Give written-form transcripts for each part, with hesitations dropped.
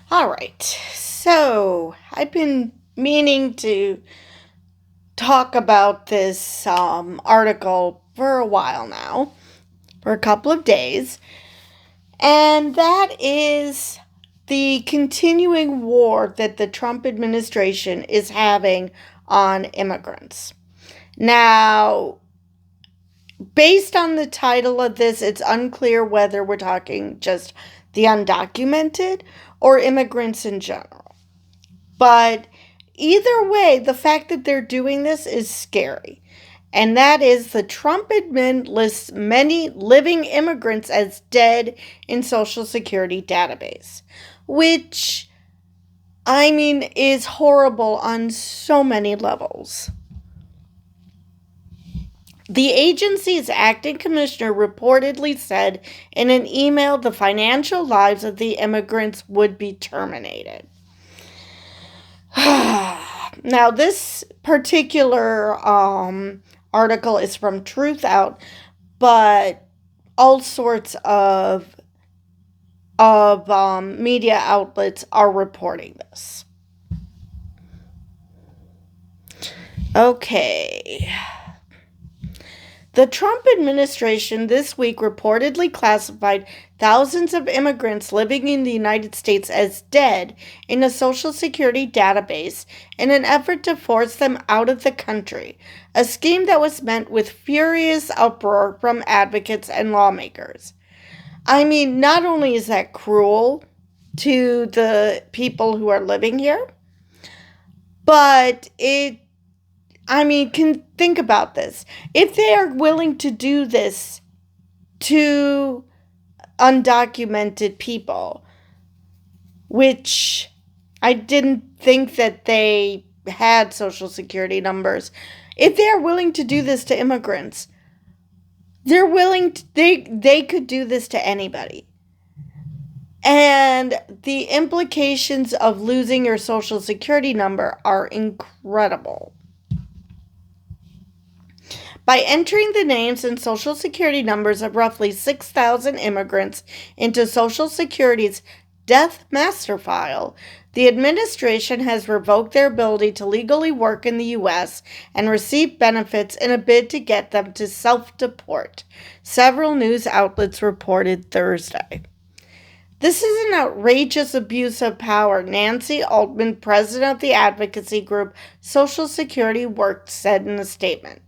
All right. So, I've been meaning to talk about this article for a while now, for a couple of days, and that is the continuing war that the Trump administration is having on immigrants. Now, based on the title of this, it's unclear whether we're talking just the undocumented or immigrants in general. But either way, the fact that they're doing this is scary. And that is the Trump admin lists many living immigrants as dead in Social Security database, which, is horrible on so many levels. The agency's acting commissioner reportedly said in an email the financial lives of the immigrants would be terminated. Now, this particular article is from Truth Out, but all sorts of media outlets are reporting this. Okay. The Trump administration this week reportedly classified thousands of immigrants living in the United States as dead in a Social Security database in an effort to force them out of the country, a scheme that was met with furious uproar from advocates and lawmakers. Not only is that cruel to the people who are living here, but can think about this. If they are willing to do this to undocumented people, which I didn't think that they had social security numbers, if they are willing to do this to immigrants, they could do this to anybody. And the implications of losing your social security number are incredible. By entering the names and Social Security numbers of roughly 6,000 immigrants into Social Security's death master file, the administration has revoked their ability to legally work in the U.S. and receive benefits in a bid to get them to self-deport, several news outlets reported Thursday. This is an outrageous abuse of power, Nancy Altman, president of the advocacy group Social Security Works, said in a statement.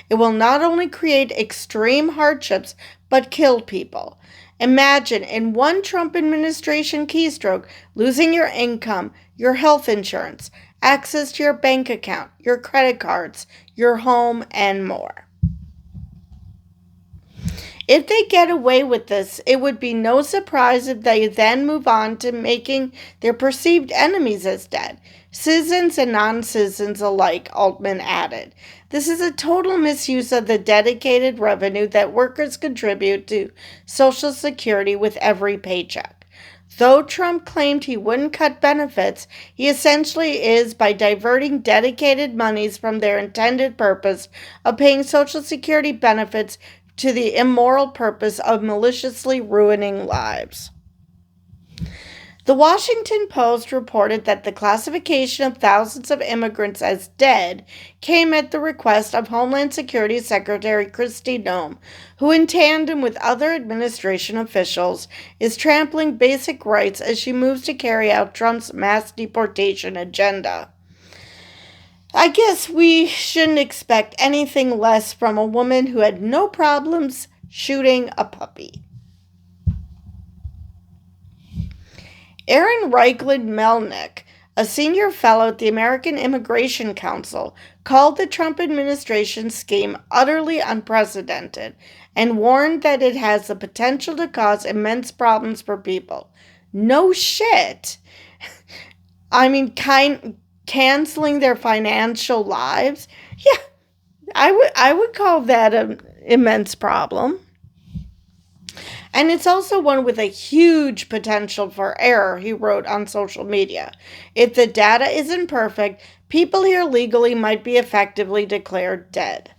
It will not only create extreme hardships, but kill people. Imagine, in one Trump administration keystroke, losing your income, your health insurance, access to your bank account, your credit cards, your home, and more. If they get away with this, it would be no surprise if they then move on to making their perceived enemies as dead, citizens and non-citizens alike, Altman added. This is a total misuse of the dedicated revenue that workers contribute to Social Security with every paycheck. Though Trump claimed he wouldn't cut benefits, he essentially is by diverting dedicated monies from their intended purpose of paying Social Security benefits to the immoral purpose of maliciously ruining lives. The Washington Post reported that the classification of thousands of immigrants as dead came at the request of Homeland Security Secretary Kristi Noem, who, in tandem with other administration officials, is trampling basic rights as she moves to carry out Trump's mass deportation agenda. I guess we shouldn't expect anything less from a woman who had no problems shooting a puppy. Aaron Reichland Melnick, a senior fellow at the American Immigration Council, called the Trump administration's scheme utterly unprecedented and warned that it has the potential to cause immense problems for people. No shit. Canceling their financial lives? Yeah, I would call that an immense problem. And it's also one with a huge potential for error, he wrote on social media. If the data isn't perfect, people here legally might be effectively declared dead.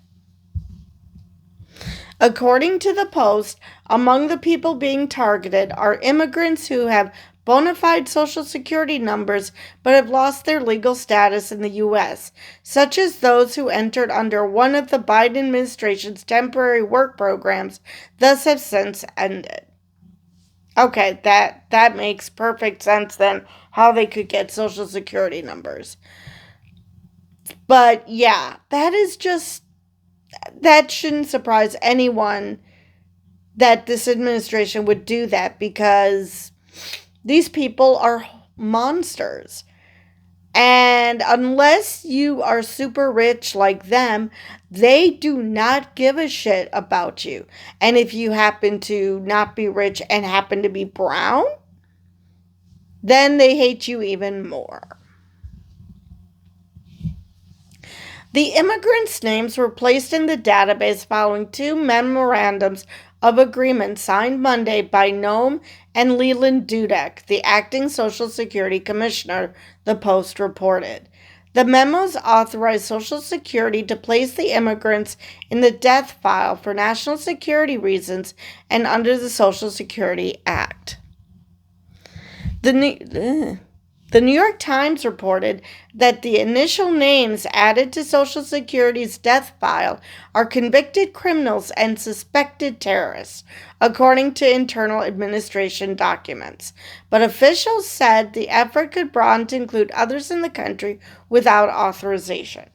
According to the Post, among the people being targeted are immigrants who have bona fide Social Security numbers but have lost their legal status in the U.S., such as those who entered under one of the Biden administration's temporary work programs, thus have since ended. Okay, that makes perfect sense then, how they could get Social Security numbers. But yeah, that shouldn't surprise anyone that this administration would do that, because these people are monsters. And unless you are super rich like them, they do not give a shit about you. And if you happen to not be rich and happen to be brown, then they hate you even more. The immigrants' names were placed in the database following two memorandums of agreement signed Monday by Noam and Leland Dudek, the acting Social Security Commissioner, the Post reported. The memos authorized Social Security to place the immigrants in the death file for national security reasons and under the Social Security Act. The New York Times reported that the initial names added to Social Security's death file are convicted criminals and suspected terrorists, according to internal administration documents. But officials said the effort could broaden to include others in the country without authorization.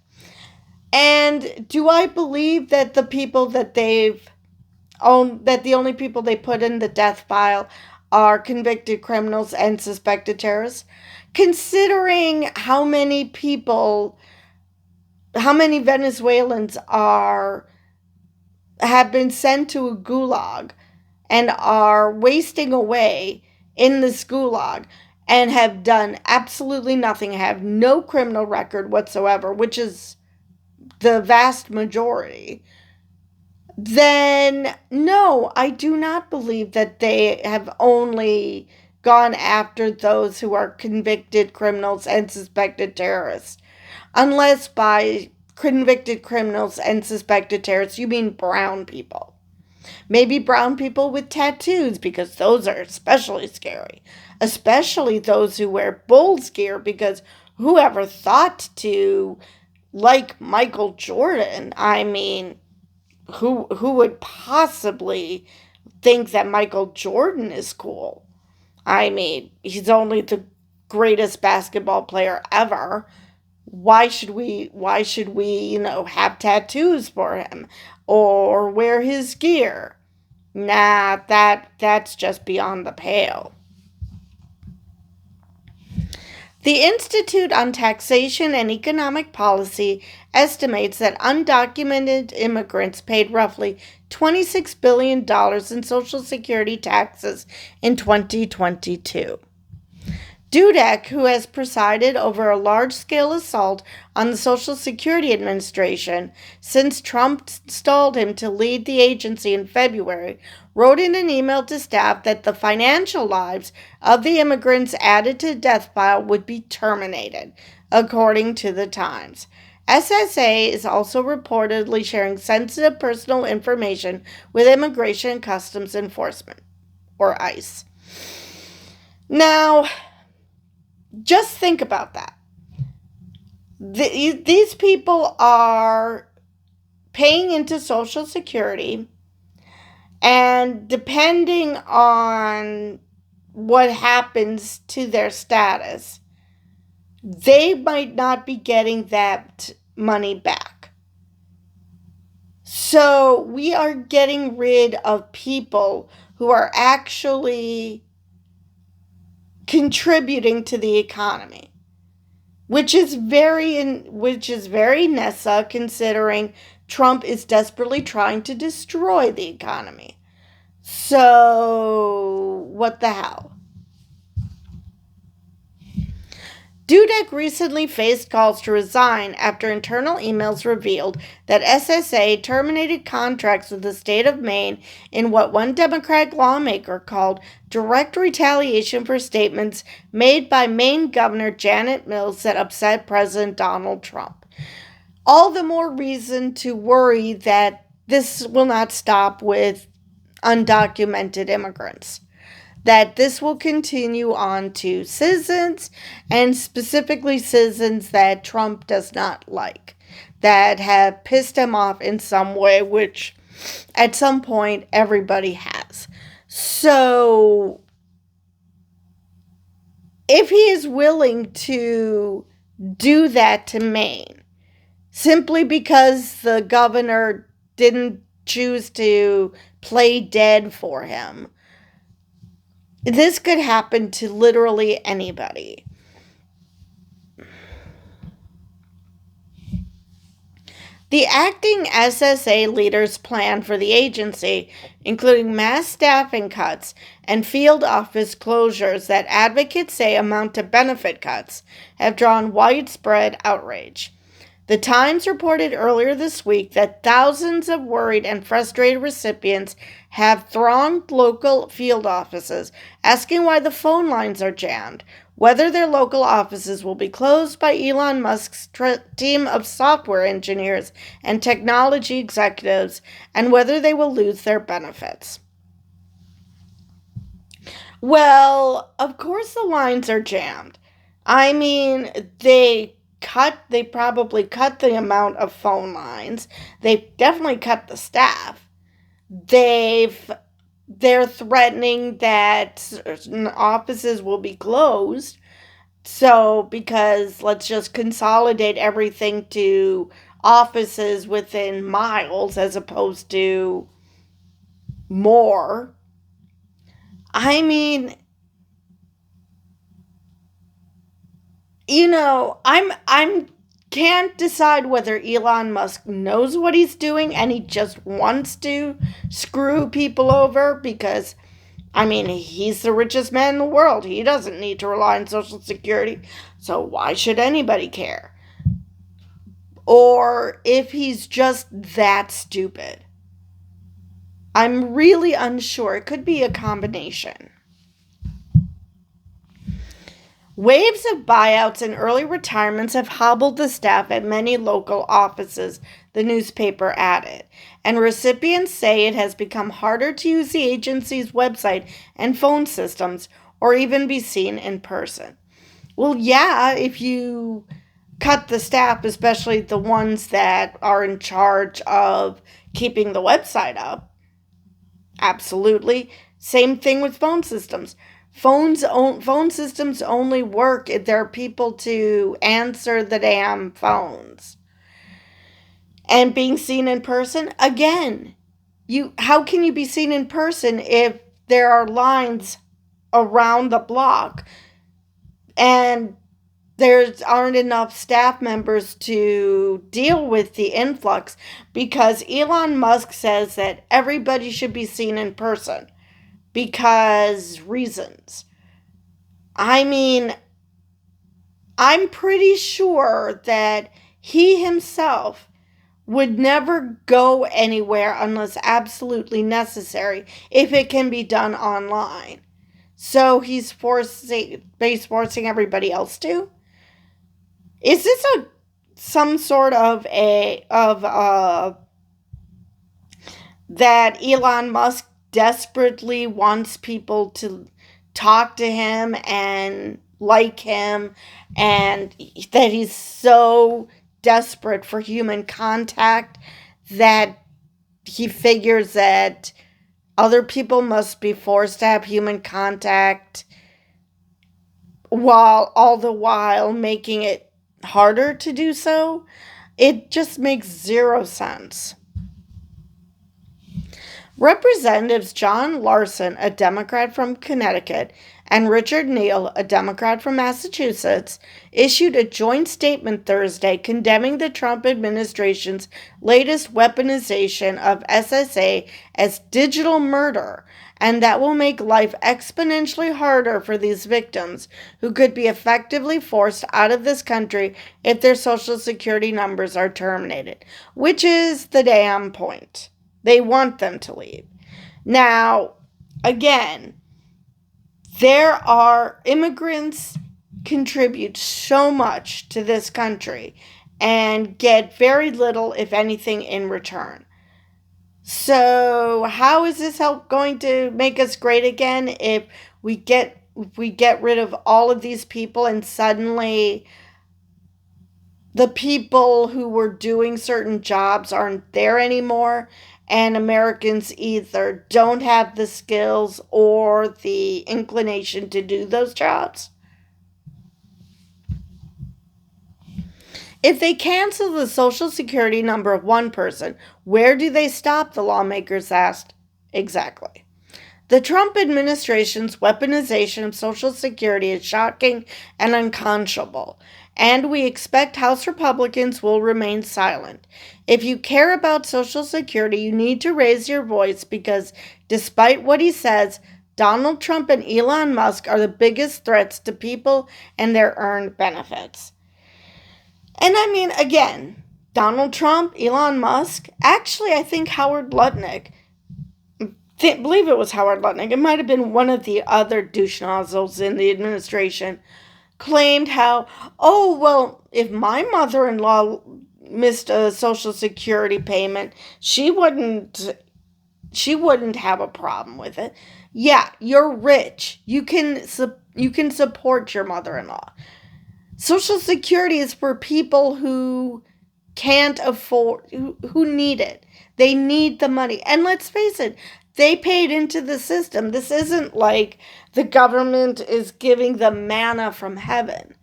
And do I believe that the people that the only people they put in the death file are convicted criminals and suspected terrorists? Considering how many Venezuelans have been sent to a gulag and are wasting away in this gulag and have done absolutely nothing, have no criminal record whatsoever, which is the vast majority, then no, I do not believe that they have only gone after those who are convicted criminals and suspected terrorists. Unless by convicted criminals and suspected terrorists, you mean brown people. Maybe brown people with tattoos, because those are especially scary. Especially those who wear Bulls gear, because whoever thought to like Michael Jordan? I mean, who would possibly think that Michael Jordan is cool? I mean, he's only the greatest basketball player ever. Why should we, have tattoos for him or wear his gear? Nah, that's just beyond the pale. The Institute on Taxation and Economic Policy estimates that undocumented immigrants paid roughly $26 billion in Social Security taxes in 2022. Dudek, who has presided over a large-scale assault on the Social Security Administration since Trump installed him to lead the agency in February, wrote in an email to staff that the financial lives of the immigrants added to the death file would be terminated, according to the Times. SSA is also reportedly sharing sensitive personal information with Immigration and Customs Enforcement, or ICE. Now, just think about that. These people are paying into Social Security, and depending on what happens to their status, they might not be getting that money back. So we are getting rid of people who are actually contributing to the economy, which is very Nessa, considering Trump is desperately trying to destroy the economy. So what the hell? Dudek recently faced calls to resign after internal emails revealed that SSA terminated contracts with the state of Maine in what one Democratic lawmaker called direct retaliation for statements made by Maine Governor Janet Mills that upset President Donald Trump. All the more reason to worry that this will not stop with undocumented immigrants. that this will continue on to citizens, and specifically citizens that Trump does not like, that have pissed him off in some way, which at some point everybody has. So if he is willing to do that to Maine, simply because the governor didn't choose to play dead for him, this could happen to literally anybody. The acting SSA leader's plan for the agency, including mass staffing cuts and field office closures that advocates say amount to benefit cuts, have drawn widespread outrage. The Times reported earlier this week that thousands of worried and frustrated recipients have thronged local field offices, asking why the phone lines are jammed, whether their local offices will be closed by Elon Musk's team of software engineers and technology executives, and whether they will lose their benefits. Well, of course the lines are jammed. I mean, they probably cut the amount of phone lines. They've definitely cut the staff. They're threatening that offices will be closed. So, because let's just consolidate everything to offices within miles as opposed to more. I mean, I'm can't decide whether Elon Musk knows what he's doing and he just wants to screw people over because, I mean, he's the richest man in the world. He doesn't need to rely on Social Security, so why should anybody care? Or if he's just that stupid. I'm really unsure. It could be a combination. Waves of buyouts and early retirements have hobbled the staff at many local offices, the newspaper added, and recipients say it has become harder to use the agency's website and phone systems or even be seen in person. Well, yeah, if you cut the staff, especially the ones that are in charge of keeping the website up. Absolutely. Same thing with phone systems. Phone systems only work if there are people to answer the damn phones. And being seen in person, again, how can you be seen in person if there are lines around the block and there aren't enough staff members to deal with the influx, because Elon Musk says that everybody should be seen in person because reasons. I mean, I'm pretty sure that he himself would never go anywhere unless absolutely necessary if it can be done online. So he's forcing everybody else to. Is this some sort of that Elon Musk desperately wants people to talk to him and like him, and that he's so desperate for human contact that he figures that other people must be forced to have human contact while all the while making it harder to do so? It just makes zero sense. Representatives John Larson, a Democrat from Connecticut, and Richard Neal, a Democrat from Massachusetts, issued a joint statement Thursday condemning the Trump administration's latest weaponization of SSA as digital murder, and that will make life exponentially harder for these victims, who could be effectively forced out of this country if their Social Security numbers are terminated, which is the damn point. They want them to leave. Now, again, immigrants contribute so much to this country and get very little, if anything, in return. So how is this help going to make us great again if we get rid of all of these people and suddenly the people who were doing certain jobs aren't there anymore, and Americans either don't have the skills or the inclination to do those jobs? If they cancel the Social Security number of one person, where do they stop? The lawmakers asked. Exactly. The Trump administration's weaponization of Social Security is shocking and unconscionable, and we expect House Republicans will remain silent. If you care about Social Security, you need to raise your voice because, despite what he says, Donald Trump and Elon Musk are the biggest threats to people and their earned benefits. And I mean, again, Donald Trump, Elon Musk, actually, I think Howard Lutnick, believe it was Howard Lutnick, it might have been one of the other douche nozzles in the administration, claimed how, oh, well, if my mother-in-law missed a Social Security payment, she wouldn't have a problem with it. Yeah, you're rich. You can support your mother-in-law. Social Security is for people who can't afford, who need it. They need the money. And let's face it, they paid into the system. This isn't like the government is giving them manna from heaven.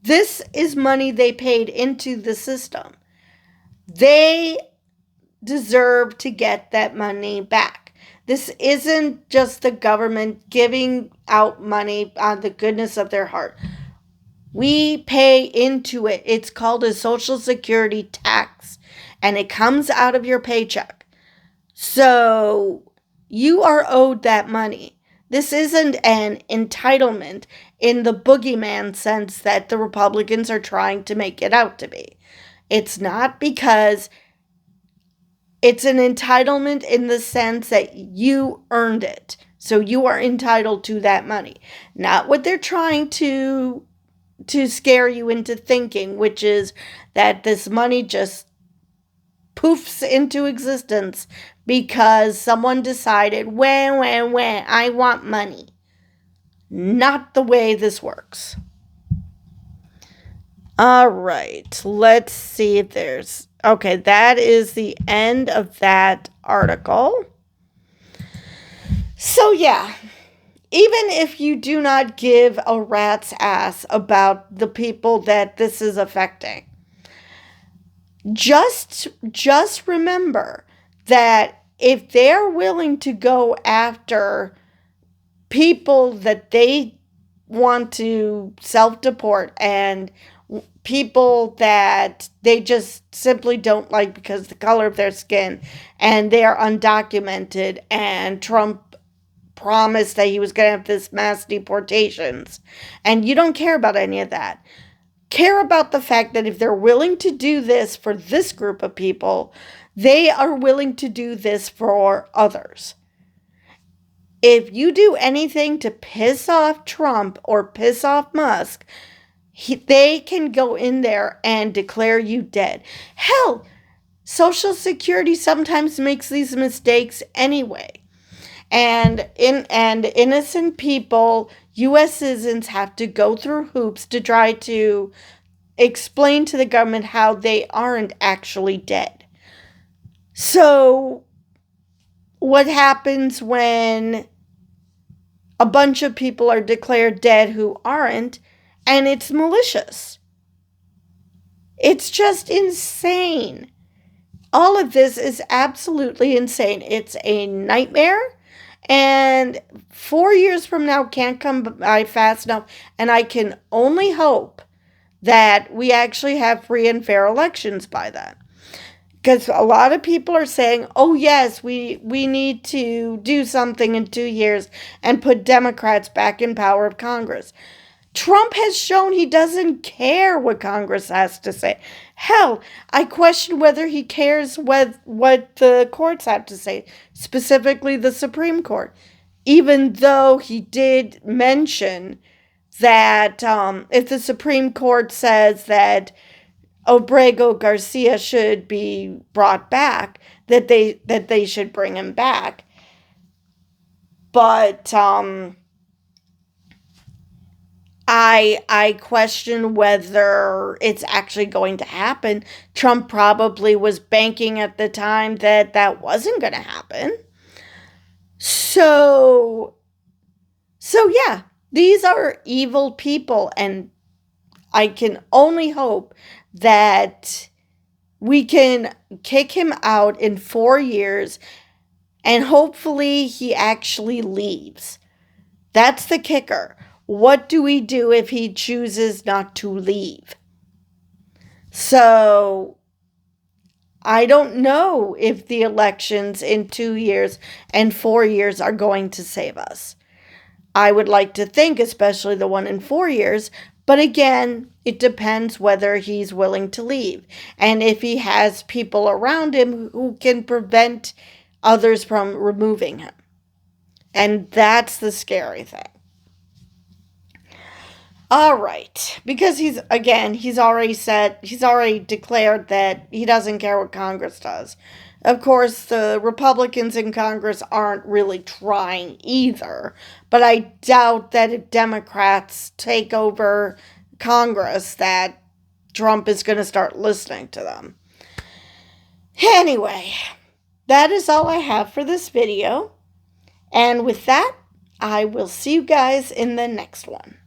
This is money they paid into the system. They deserve to get that money back. This isn't just the government giving out money on the goodness of their heart. We pay into it. It's called a Social Security tax, and it comes out of your paycheck. So you are owed that money. This isn't an entitlement in the boogeyman sense that the Republicans are trying to make it out to be. It's not, because it's an entitlement in the sense that you earned it. So you are entitled to that money. Not what they're trying to scare you into thinking, which is that this money just poofs into existence because someone decided, when, I want money. Not the way this works. All right, let's see if there's... Okay, that is the end of that article. So yeah, even if you do not give a rat's ass about the people that this is affecting, just remember that if they're willing to go after people that they want to self-deport and people that they just simply don't like because of the color of their skin and they are undocumented, and Trump promised that he was going to have this mass deportations, and you don't care about any of that. Care about the fact that if they're willing to do this for this group of people, they are willing to do this for others. If you do anything to piss off Trump or piss off Musk, they can go in there and declare you dead. Hell, Social Security sometimes makes these mistakes anyway. And innocent people, U.S. citizens, have to go through hoops to try to explain to the government how they aren't actually dead. So what happens when a bunch of people are declared dead who aren't, and it's malicious? It's just insane. All of this is absolutely insane. It's a nightmare. And 4 years from now can't come by fast enough. And I can only hope that we actually have free and fair elections by then. Because a lot of people are saying, oh yes, we need to do something in 2 years and put Democrats back in power of Congress. Trump has shown he doesn't care what Congress has to say. Hell, I question whether he cares what the courts have to say, specifically the Supreme Court, even though he did mention that if the Supreme Court says that Obrego Garcia should be brought back, that they should bring him back. But I question whether it's actually going to happen. Trump probably was banking at the time that that wasn't going to happen. So yeah, these are evil people, and I can only hope that we can kick him out in 4 years, and hopefully he actually leaves. That's the kicker. What do we do if he chooses not to leave? So I don't know if the elections in 2 years and 4 years are going to save us. I would like to think, especially the one in 4 years, but again, it depends whether he's willing to leave and if he has people around him who can prevent others from removing him. And that's the scary thing. All right, because he's already declared that he doesn't care what Congress does. Of course, the Republicans in Congress aren't really trying either, but I doubt that if Democrats take over Congress that Trump is going to start listening to them. Anyway, that is all I have for this video. And with that, I will see you guys in the next one.